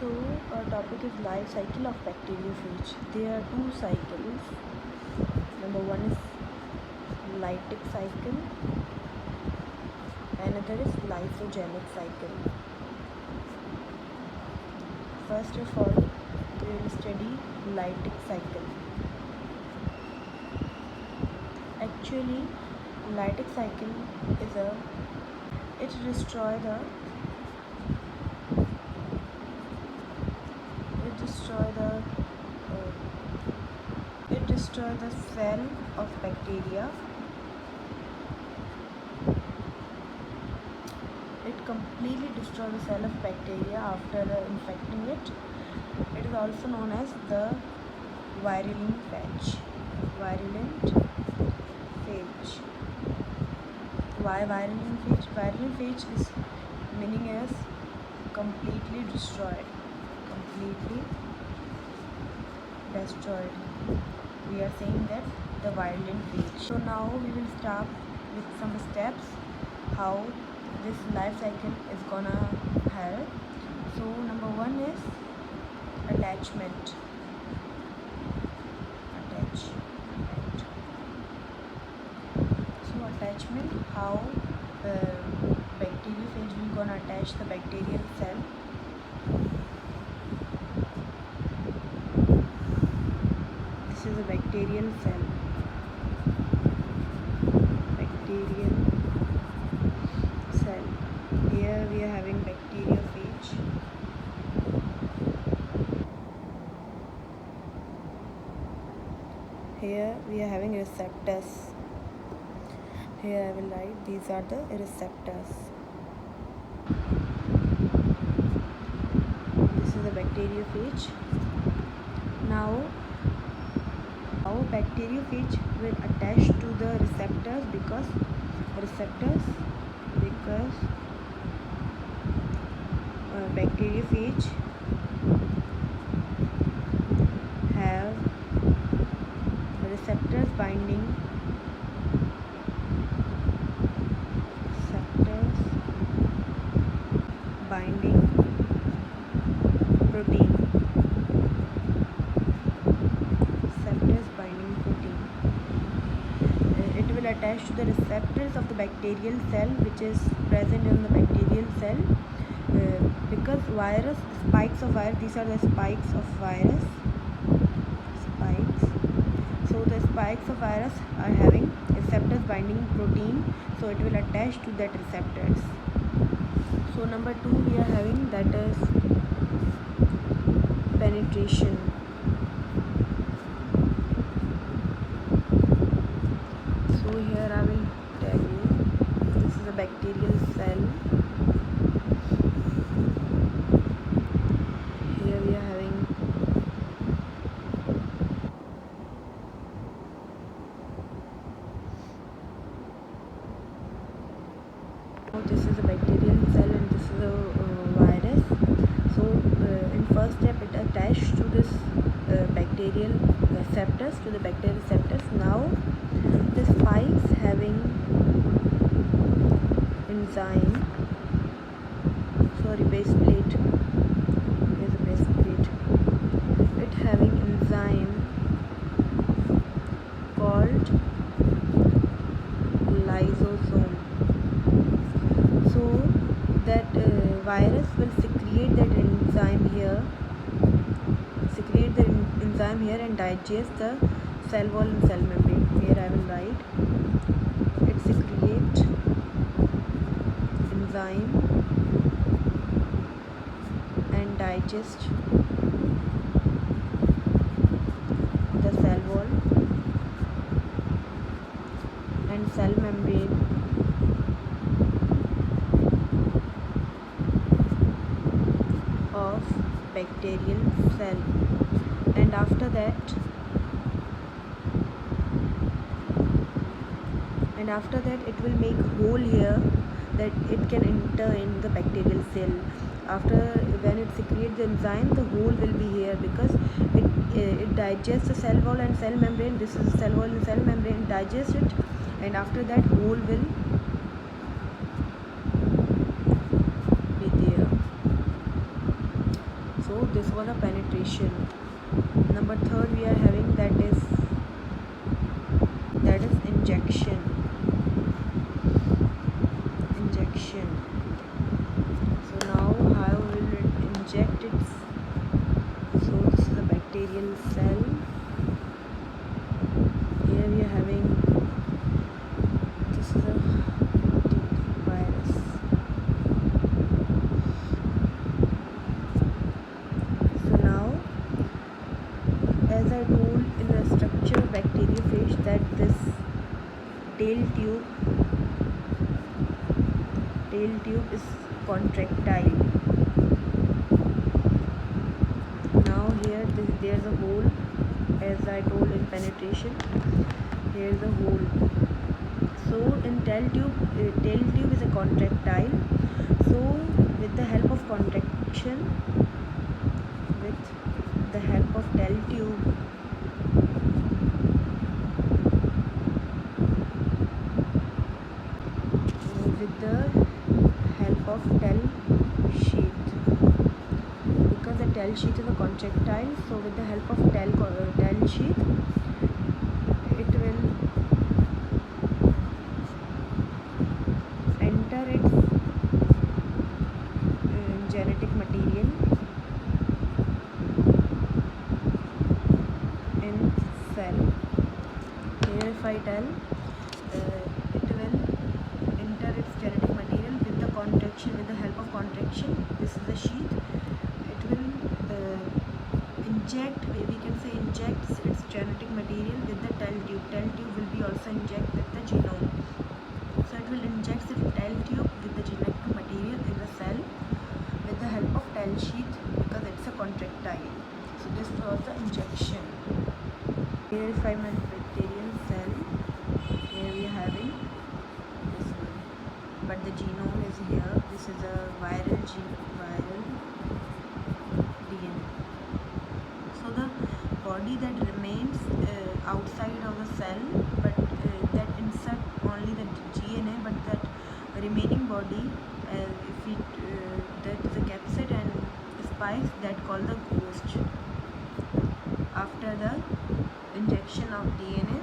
So our topic is life cycle of bacteriophage. There are two cycles. Number one is lytic cycle, another is lysogenic cycle. First of all, we will study lytic cycle. Actually, lytic cycle is it destroys the cell of bacteria. It completely destroys the cell of bacteria after infecting it. It is also known as the virulent phage. Why virulent phage? Virulent phage is meaning as completely destroyed. We are saying that the virulent phage. So now we will start with some steps how this life cycle is gonna help. So number one is attachment. So attachment, how bacteriophage will gonna attach the bacterial cell. This is a bacterial cell. Here we are having bacteriophage. Here we are having receptors. Here I will write these are the receptors. This is the bacteriophage. Now bacteriophage will attach to the receptors because bacteriophage have receptors binding protein. It will attach to the receptors of the bacterial cell which is present in the bacterial cell because spikes of virus, these are the spikes of virus. So the spikes of virus are having receptors binding protein, so it will attach to that receptors. So number two we are having, that is penetration. So here I will tell you, this is a bacterial cell. Here we are having this is a bacterial cell and this is a virus. So in first step it attached to this bacterial receptors, Now the spikes having enzyme, base plate. Here's a base plate. It having enzyme called lysosome. So that virus will secrete that enzyme here, and digest the cell wall and cell membrane. Here I will write, it secretes enzyme and digest the cell wall and cell membrane of bacterial cell. And after that it will make hole here that it can enter in the bacterial cell. After when it secretes the enzyme, the hole will be here because it digests the cell wall and cell membrane. This is the cell wall and cell membrane, digests it, and after that hole will be there. So So this was a penetration. Number third we are having that is injection. So now how will it inject it? So this is a bacterial cell. Here we are having, this is a virus. So now, as I told in the structure of bacteriophage, that this tail tube is contractile. Now here there's a hole, as I told in penetration. Here is a hole. So in tail tube is a contractile. So with the help of contraction, with the help of tail tube, with the help of tail sheath, because the tail sheath is a contractile, so with the help of tail sheath, it will enter its genetic material in cell. Here if I tell, it will enter its genetic material with the contraction, with the help of contraction. This is the sheath. It will inject, we can say injects its genetic material with the tail tube. Tail tube will be also inject with the genome. So it will inject the tail tube with the genetic material in the cell with the help of tail sheath, because it's a contractile. So this was the injection. Here if I'm a bacterial cell, here we are having this one, but the genome is here. This is a viral DNA. So the body that remains outside of the cell, but that insert only the DNA, but that remaining body, if it that is a capsid and spikes, that called the ghost. After the injection of DNA,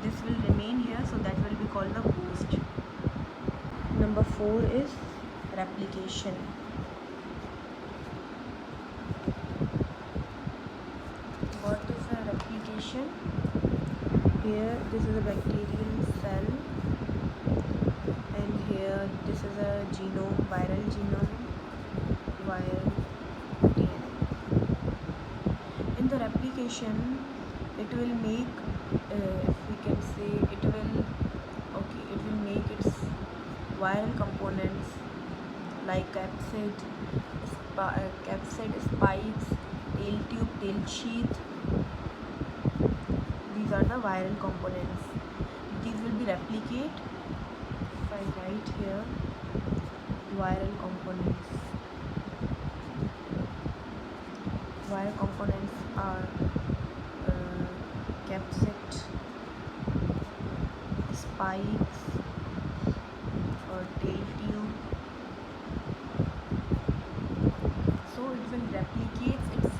this will remain here, so that will be called the ghost. Number 4 is replication. What is a replication? Here this is a bacterial cell, and here this is a genome, viral DNA. In the replication, it will make, we can say, it will make its viral components like capsid, spikes, tail tube, tail sheath. These are the viral components. These will be replicate. If I write here viral components. Viral components are capsid, spikes, or tail tube. So it will replicate its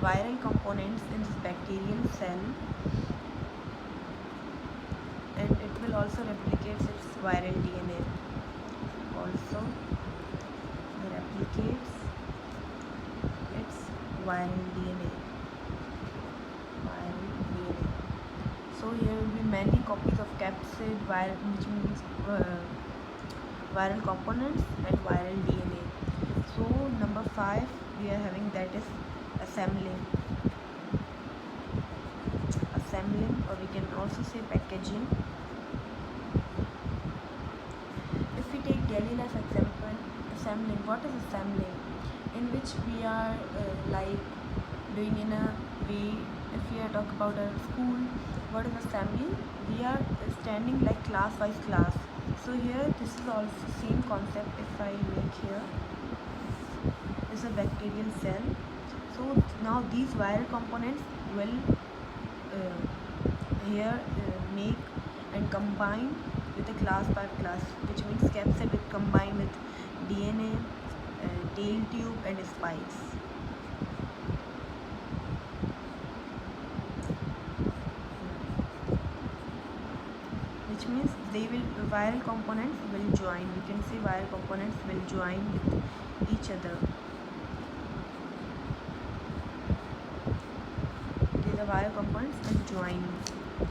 viral components in this bacterial cell, and it will also replicate its viral DNA. Also, it replicates its viral DNA. So here will be many copies of capsid, which means viral components, and viral DNA. So number 5 we are having, that is assembling, or we can also say packaging. If we take daily life example, assembling. What is assembling? In which we are like doing in a way. If we are talk about a school, what is assembly? We are standing like class wise class. So here this is also same concept. If I make here is a bacterial cell. So now these viral components will make and combine with a class by class, which means capsid will combine with DNA, tail tube, and spikes. they will viral components will join. We can say viral components will join with each other. These are viral components and join.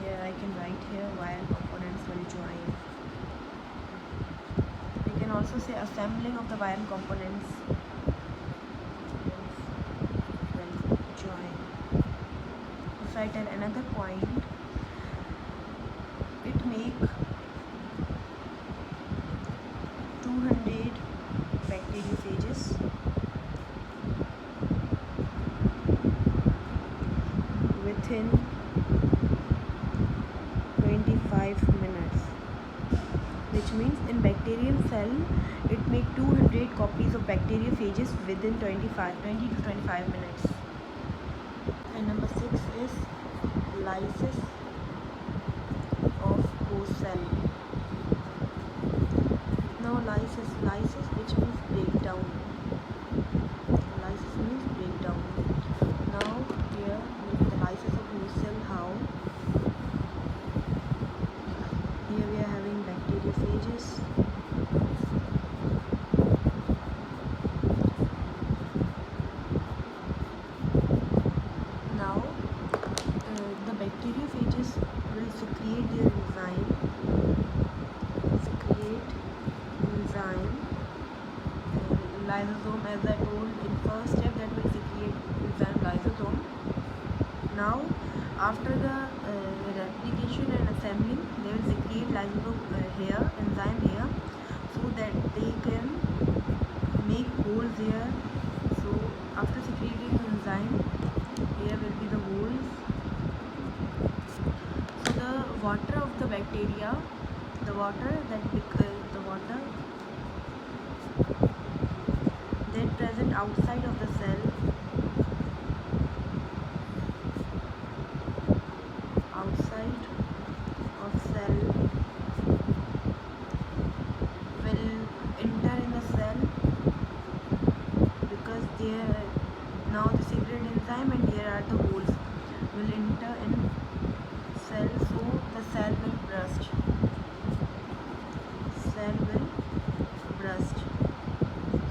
Here I can write here viral components will join. We can also say assembling of the viral components will join. If I tell another point, it make 200 bacteriophages within 25 minutes, which means in bacterial cell it make 200 copies of bacteriophages within 20 to 25 minutes. And number 6 is lysis of host cell. Now lysis which means breakdown. Lysis means breakdown. Now here will be the lysis of host cell. How? Here we are having bacteriophages. Now the bacteriophages will secrete their enzyme. Lysosome, as I told in first step, that will secrete enzyme lysosome. Now after the replication and assembling, they will secrete lysosome here, enzyme here, so that they can make holes here. So after secreting enzyme, here will be the holes. So the water of the bacteria, the water that present outside of the cell, will enter in the cell, because there now the secret enzyme and here are the holes will enter in cell, so the cell will burst.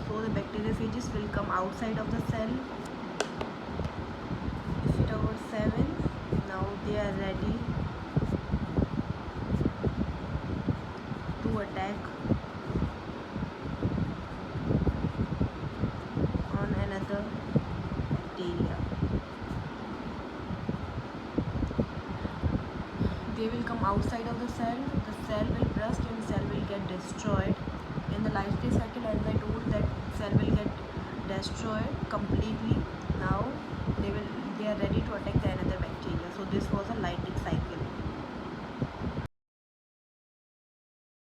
So the bacteriophages will come outside of the cell. If it over 7, now they are ready to attack on another bacteria. They will come outside of the cell will burst and cell will get destroyed. In the life cycle, as I told, that cell will get destroyed completely. Now they are ready to attack the another bacteria. So this was a Leydig cycle.